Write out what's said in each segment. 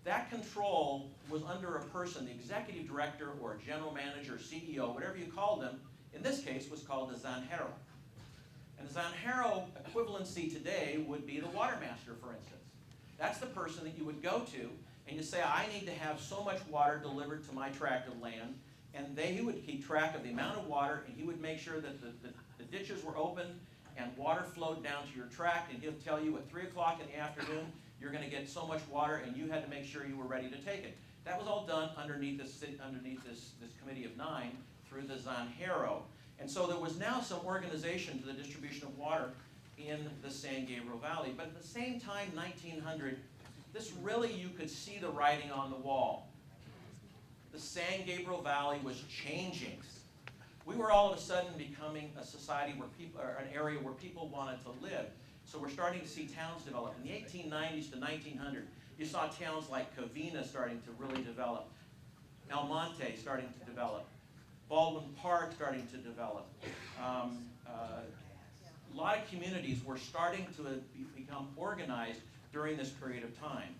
that control was under a person, the executive director or general manager, CEO, whatever you called them. In this case, was called the zanjero. And the zanjero equivalency today would be the water master, for instance. That's the person that you would go to and you say, I need to have so much water delivered to my tract of land. And he would keep track of the amount of water, and he would make sure that the ditches were open and water flowed down to your tract, and he'll tell you at 3 o'clock in the afternoon, you're going to get so much water, and you had to make sure you were ready to take it. That was all done underneath this committee of 9 through the zanjero. And so there was now some organization to the distribution of water in the San Gabriel Valley. But at the same time, 1900, this really, you could see the writing on the wall. The San Gabriel Valley was changing. We were all of a sudden becoming a society where people, or an area where people wanted to live. So we're starting to see towns develop. In the 1890s to 1900, you saw towns like Covina starting to really develop, El Monte starting to develop, Baldwin Park starting to develop. A lot of communities were starting to become organized during this period of time.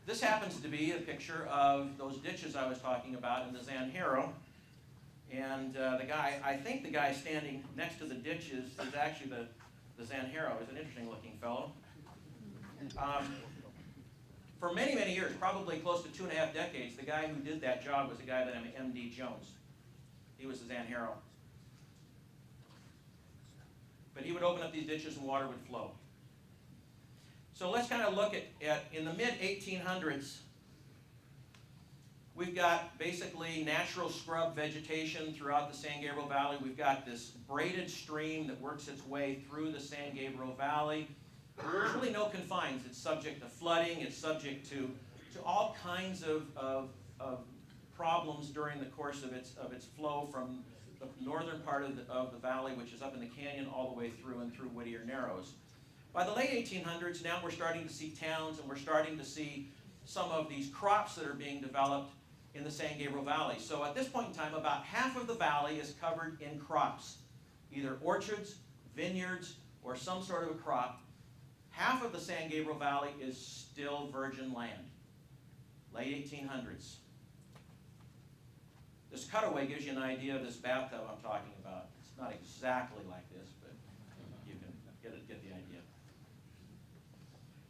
This happens to be a picture of those ditches I was talking about in the zanjero. And I think the guy standing next to the ditches is actually the zanjero. He's an interesting looking fellow. For many, many years, probably close to 2.5 decades, the guy who did that job was a guy by the name of M.D. Jones. He was the zanjero. But he would open up these ditches and water would flow. So let's kind of look at in the mid-1800s, we've got basically natural scrub vegetation throughout the San Gabriel Valley. We've got this braided stream that works its way through the San Gabriel Valley. There's really no confines. It's subject to flooding. It's subject to all kinds of problems during the course of its flow from the northern part of the valley, which is up in the canyon, all the way through and through Whittier Narrows. By the late 1800s, now we're starting to see towns, and we're starting to see some of these crops that are being developed in the San Gabriel Valley. So at this point in time, about half of the valley is covered in crops, either orchards, vineyards, or some sort of a crop. Half of the San Gabriel Valley is still virgin land, late 1800s. This cutaway gives you an idea of this bathtub I'm talking about. It's not exactly like this, but you can get the idea.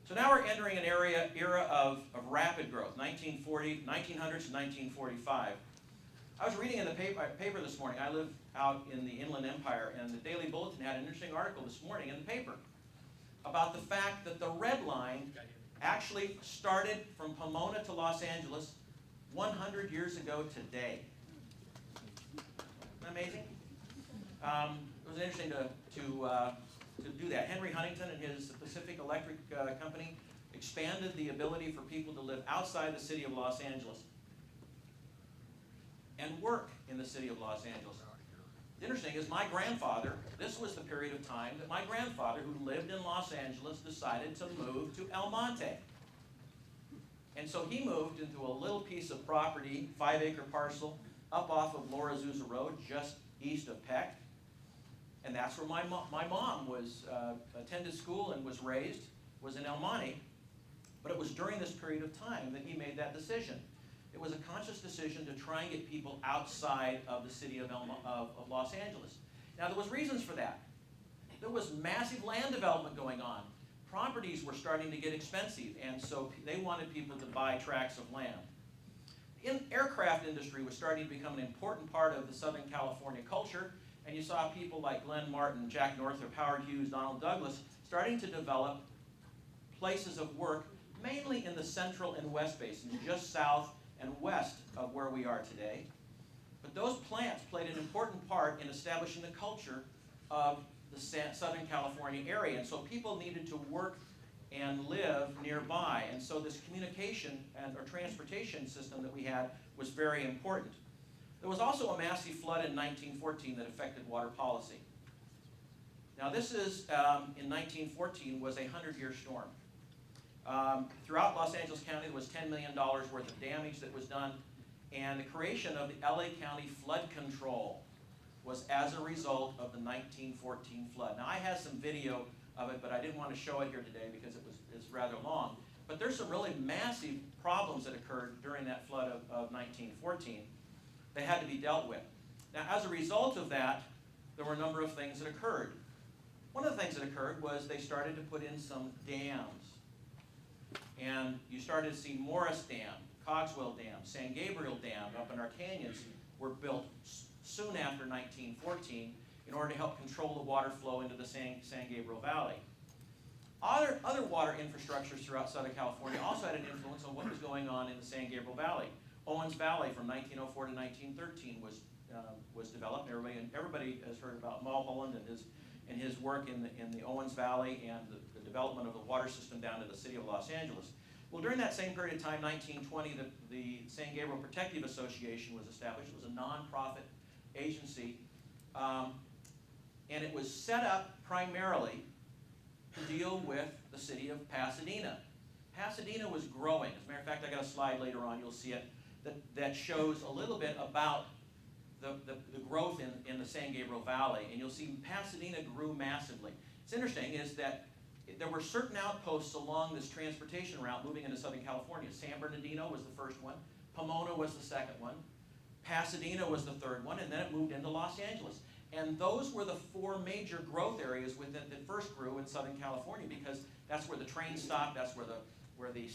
So now we're entering an era of rapid growth, 1900s to 1945. I was reading in the paper this morning. I live out in the Inland Empire, and the Daily Bulletin had an interesting article this morning in the paper about the fact that the Red Line actually started from Pomona to Los Angeles 100 years ago today. Isn't that amazing? It was interesting to do that. Henry Huntington and his Pacific Electric Company expanded the ability for people to live outside the city of Los Angeles and work in the city of Los Angeles. What's interesting is my grandfather, this was the period of time that my grandfather, who lived in Los Angeles, decided to move to El Monte. And so he moved into a little piece of property, 5-acre parcel, up off of Laura Azusa Road, just east of Peck. And that's where my mom was attended school and was raised, was in El Monte. But it was during this period of time that he made that decision. It was a conscious decision to try and get people outside of the city of Los Angeles. Now, there was reasons for that. There was massive land development going on. Properties were starting to get expensive, and so they wanted people to buy tracts of land. The aircraft industry was starting to become an important part of the Southern California culture, and you saw people like Glenn Martin, Jack Northrop, Howard Hughes, Donald Douglas starting to develop places of work, mainly in the central and west basins, just south and west of where we are today. But those plants played an important part in establishing the culture of the Southern California area. And so people needed to work and live nearby. And so this communication or transportation system that we had was very important. There was also a massive flood in 1914 that affected water policy. Now this is, in 1914, was a 100-year storm. Throughout Los Angeles County, there was $10 million worth of damage that was done, and the creation of the LA County Flood Control was as a result of the 1914 flood. Now, I had some video of it, but I didn't want to show it here today because it's rather long. But there's some really massive problems that occurred during that flood of 1914 that had to be dealt with. Now, as a result of that, there were a number of things that occurred. One of the things that occurred was they started to put in some dams. And you started to see Morris Dam, Cogswell Dam, San Gabriel Dam up in our canyons were built soon after 1914 in order to help control the water flow into the San Gabriel Valley. Other water infrastructures throughout Southern California also had an influence on what was going on in the San Gabriel Valley. Owens Valley from 1904 to 1913 was developed. Everybody has heard about Mulholland and his work in the Owens Valley and the development of the water system down to the city of Los Angeles. Well, during that same period of time, 1920, the San Gabriel Protective Association was established. It was a nonprofit agency, and it was set up primarily to deal with the city of Pasadena. Pasadena was growing. As a matter of fact, I got a slide later on, you'll see it, that shows a little bit about the growth in the San Gabriel Valley, and you'll see Pasadena grew massively. What's interesting is that there were certain outposts along this transportation route moving into Southern California. San Bernardino was the first one, Pomona was the second one, Pasadena was the third one, and then it moved into Los Angeles. And those were the four major growth areas that first grew in Southern California, because that's where the trains stopped, that's where the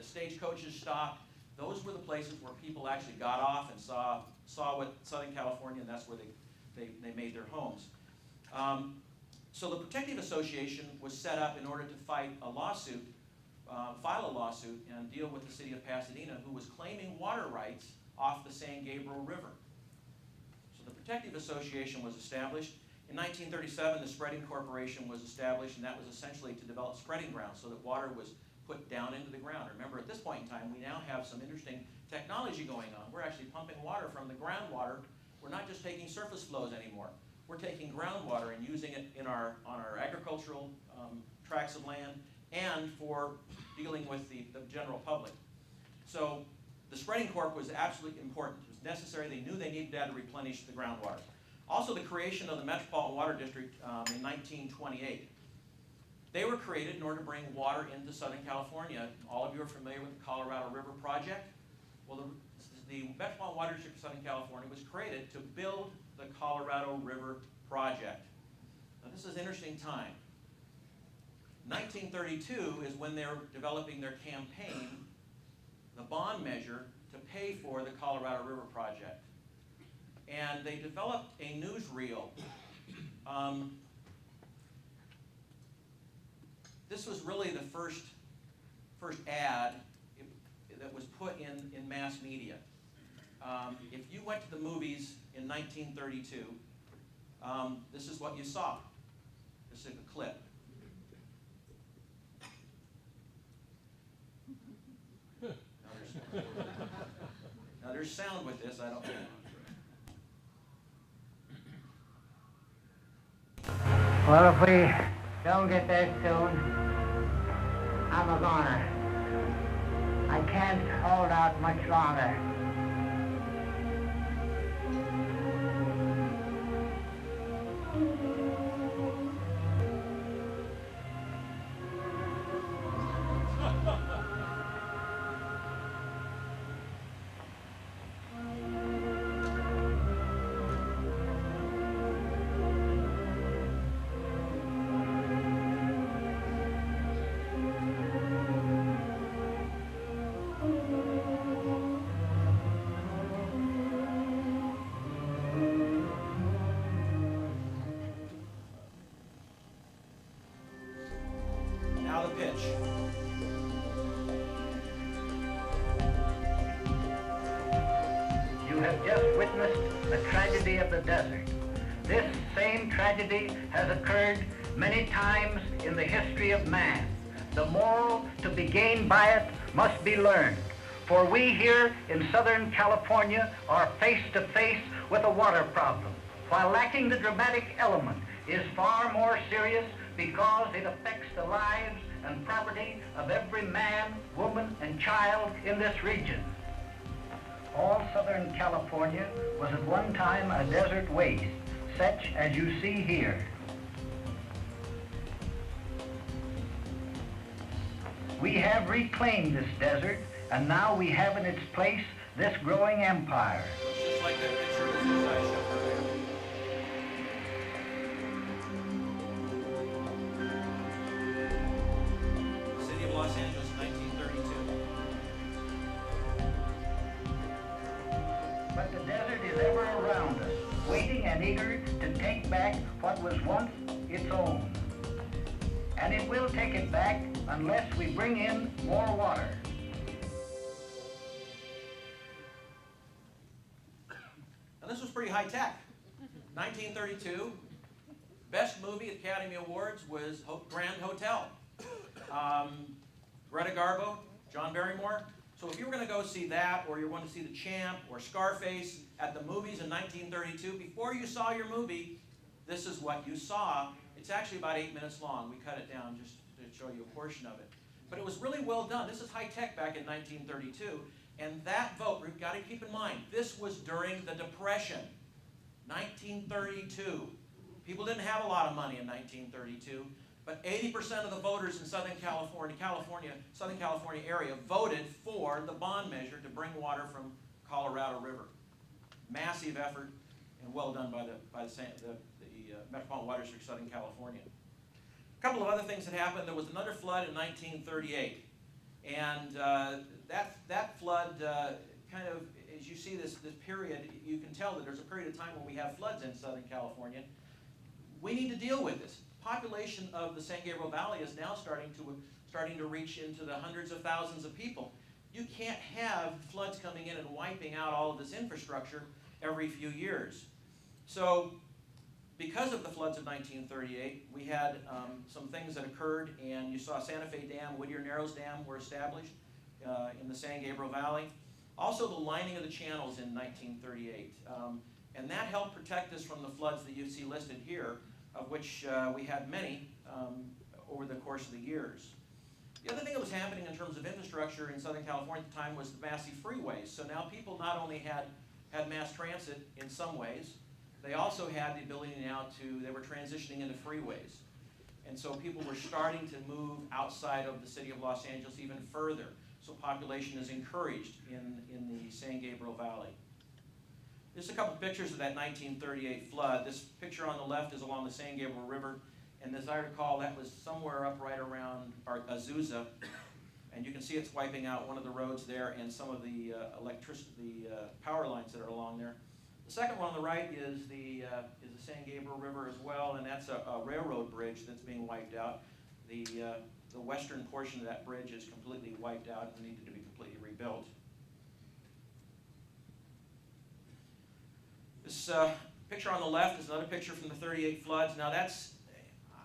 stagecoaches stopped. Those were the places where people actually got off and saw what Southern California, and that's where they made their homes. So the Protective Association was set up in order to file a lawsuit and deal with the city of Pasadena, who was claiming water rights off the San Gabriel River. So the Protective Association was established. In 1937, the Spreading Corporation was established, and that was essentially to develop spreading grounds so that water was put down into the ground. Remember, at this point in time, we now have some interesting technology going on. We're actually pumping water from the groundwater. We're not just taking surface flows anymore. We're taking groundwater and using it on our agricultural tracts of land and for dealing with the general public. So the Spreading Corp was absolutely important. It was necessary. They knew they needed that to replenish the groundwater. Also, the creation of the Metropolitan Water District in 1928. They were created in order to bring water into Southern California. All of you are familiar with the Colorado River Project. Well, the Metropolitan Water District of Southern California was created to build the Colorado River Project. Now, this is an interesting time. 1932 is when they're developing their campaign, the bond measure to pay for the Colorado River Project. And they developed a newsreel. This was really the first ad that was put in mass media. If you went to the movies in 1932, this is what you saw. This is a clip. Now there's sound with this, I don't know. Well, if we don't get that soon, I'm a goner. I can't hold out much longer. Now the pitch. You have just witnessed the tragedy of the desert. This same tragedy has occurred many times in the history of man. The moral to be gained by it must be learned. For we here in Southern California are face to face with a water problem, while lacking the dramatic element is far more serious because it affects the lives and property of every man, woman, and child in this region. All Southern California was at one time a desert waste, such as you see here. We have reclaimed this desert, and now we have in its place this growing empire. Looks just like that picture of Azusa I showed earlier. City of Los Angeles, 1932. But the desert is ever around us, waiting and eager to take back what was once its own. And it will take it back unless we bring in more water. Now this was pretty high tech. 1932, best movie Academy Awards was Grand Hotel. Greta Garbo, John Barrymore. So if you were going to go see that, or you were going to see The Champ or Scarface at the movies in 1932, before you saw your movie, this is what you saw. It's actually about 8 minutes long. We cut it down just to show you a portion of it. But it was really well done. This is high tech back in 1932. And that vote, we've got to keep in mind, this was during the Depression, 1932. People didn't have a lot of money in 1932, but 80% of the voters in Southern California area voted for the bond measure to bring water from Colorado River. Massive effort and well done by the Metropolitan Water District of Southern California. A couple of other things that happened. There was another flood in 1938. And that flood kind of, as you see this period, you can tell that there's a period of time when we have floods in Southern California. We need to deal with this. Population of the San Gabriel Valley is now starting to reach into the hundreds of thousands of people. You can't have floods coming in and wiping out all of this infrastructure every few years. So because of the floods of 1938, we had some things that occurred, and you saw Santa Fe Dam, Whittier Narrows Dam were established in the San Gabriel Valley. Also the lining of the channels in 1938. And that helped protect us from the floods that you see listed here, of which we had many over the course of the years. The other thing that was happening in terms of infrastructure in Southern California at the time was the massive freeways. So now people not only had mass transit in some ways, they also had the ability now they were transitioning into freeways. And so people were starting to move outside of the city of Los Angeles even further. So population is encouraged in the San Gabriel Valley. Just a couple pictures of that 1938 flood. This picture on the left is along the San Gabriel River. And as I recall, that was somewhere up right around Azusa. And you can see it's wiping out one of the roads there and some of the power lines that are along there. The second one on the right is the San Gabriel River as well, and that's a railroad bridge that's being wiped out. The western portion of that bridge is completely wiped out and needed to be completely rebuilt. This picture on the left is another picture from the 38 floods. Now that's,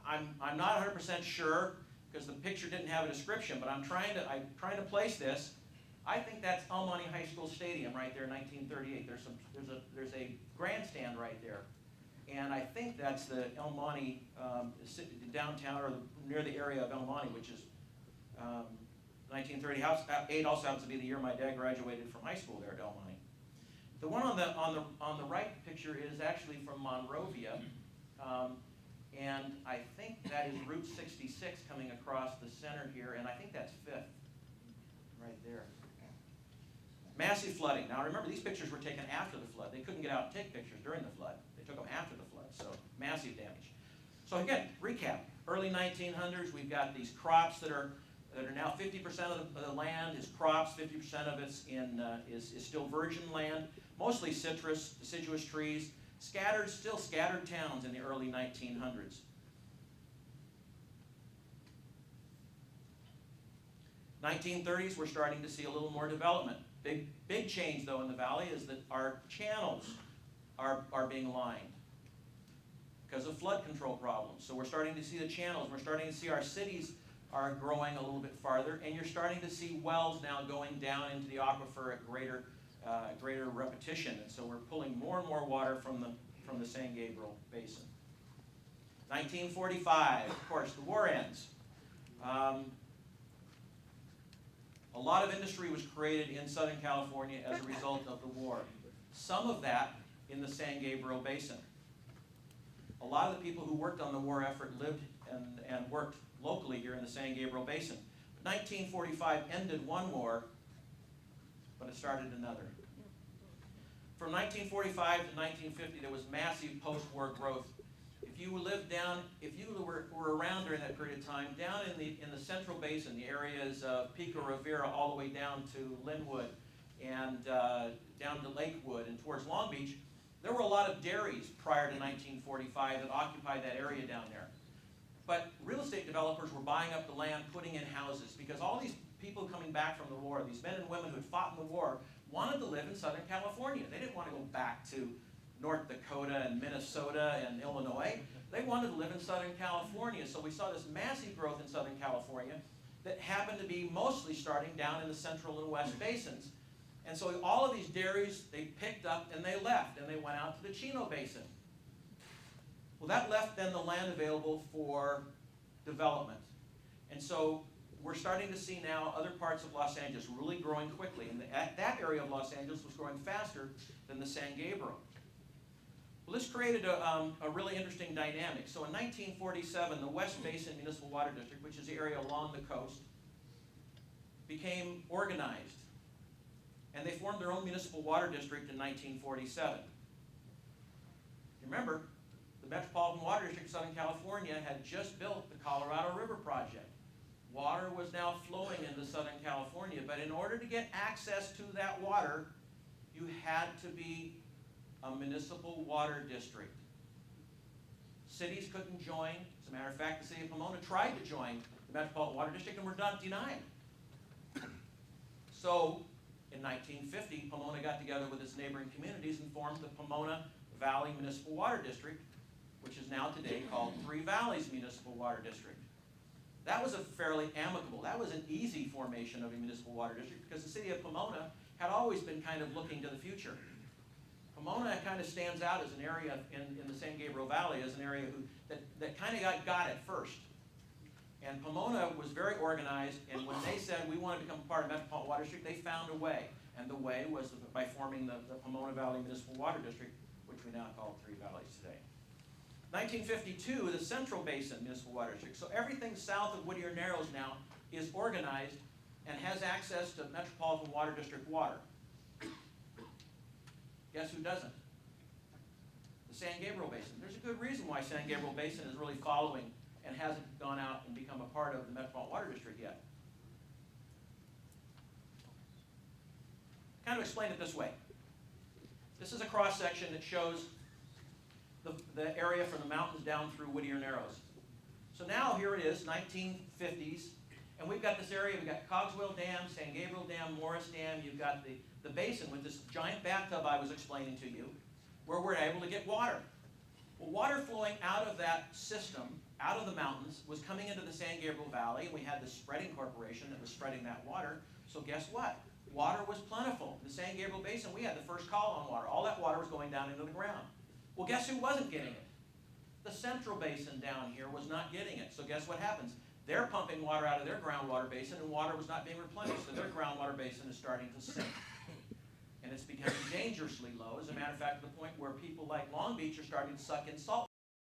I'm not 100% sure because the picture didn't have a description, but I'm trying to place this. I think that's El Monte High School Stadium right there in 1938. There's a grandstand right there. And I think that's the El Monte downtown or near the area of El Monte, which is 1938 also happens to be the year my dad graduated from high school there at El Monte. The one on the right picture is actually from Monrovia. And I think that is Route 66 coming across the center here, and I think that's 5th right there. Massive flooding. Now remember, these pictures were taken after the flood. They couldn't get out and take pictures during the flood. They took them after the flood, so massive damage. So again, recap. Early 1900s, we've got these crops that are now 50% of the land is crops, 50% of it's is still virgin land, mostly citrus, deciduous trees, still scattered towns in the early 1900s. 1930s, we're starting to see a little more development. Big change, though, in the valley is that our channels are being lined because of flood control problems. So we're starting to see the channels. We're starting to see our cities are growing a little bit farther, and you're starting to see wells now going down into the aquifer at greater repetition. And so we're pulling more and more water from the San Gabriel Basin. 1945, of course, the war ends. A lot of industry was created in Southern California as a result of the war. Some of that in the San Gabriel Basin. A lot of the people who worked on the war effort lived and worked locally here in the San Gabriel Basin. 1945 ended one war, but it started another. From 1945 to 1950, there was massive post-war growth. If you were around during that period of time, down in the Central Basin, the areas of Pico Rivera all the way down to Linwood and down to Lakewood and towards Long Beach, there were a lot of dairies prior to 1945 that occupied that area down there. But real estate developers were buying up the land, putting in houses, because all these people coming back from the war, these men and women who had fought in the war, wanted to live in Southern California. They didn't want to go back to North Dakota and Minnesota and Illinois. They wanted to live in Southern California. So we saw this massive growth in Southern California that happened to be mostly starting down in the Central and West Basins. And so all of these dairies, they picked up and they left, and they went out to the Chino Basin. Well, that left then the land available for development. And so we're starting to see now other parts of Los Angeles really growing quickly. And that area of Los Angeles was growing faster than the San Gabriel. Well, this created a really interesting dynamic. So in 1947, the West Basin Municipal Water District, which is the area along the coast, became organized. And they formed their own municipal water district in 1947. Remember, the Metropolitan Water District of Southern California had just built the Colorado River Project. Water was now flowing into Southern California, but in order to get access to that water, you had to be a municipal water district. Cities couldn't join. As a matter of fact, the city of Pomona tried to join the Metropolitan Water District and were denied. So, in 1950, Pomona got together with its neighboring communities and formed the Pomona Valley Municipal Water District, which is now today called Three Valleys Municipal Water District. That was a fairly amicable, that was an easy formation of a municipal water district because the city of Pomona had always been kind of looking to the future. Pomona kind of stands out as an area in the San Gabriel Valley as an area that kind of got it first. And Pomona was very organized, and when they said we want to become part of Metropolitan Water District, they found a way. And the way was by forming the Pomona Valley Municipal Water District, which we now call Three Valleys today. 1952, the Central Basin Municipal Water District. So everything south of Whittier Narrows now is organized and has access to Metropolitan Water District water. Guess who doesn't? The San Gabriel Basin. There's a good reason why San Gabriel Basin is really following and hasn't gone out and become a part of the Metropolitan Water District yet. Kind of explain it this way. This is a cross-section that shows the area from the mountains down through Whittier Narrows. So now here it is, 1950s, and we've got this area. We've got Cogswell Dam, San Gabriel Dam, Morris Dam. You've got the basin with this giant bathtub I was explaining to you, where we're able to get water. Well, water flowing out of that system, out of the mountains, was coming into the San Gabriel Valley, and we had this spreading corporation that was spreading that water. So guess what? Water was plentiful. In the San Gabriel Basin, we had the first call on water. All that water was going down into the ground. Well, guess who wasn't getting it? The Central Basin down here was not getting it. So guess what happens? They're pumping water out of their groundwater basin, and water was not being replenished. So their groundwater basin is starting to sink. And it's becoming dangerously low. As a matter of fact, to the point where people like Long Beach are starting to suck in salt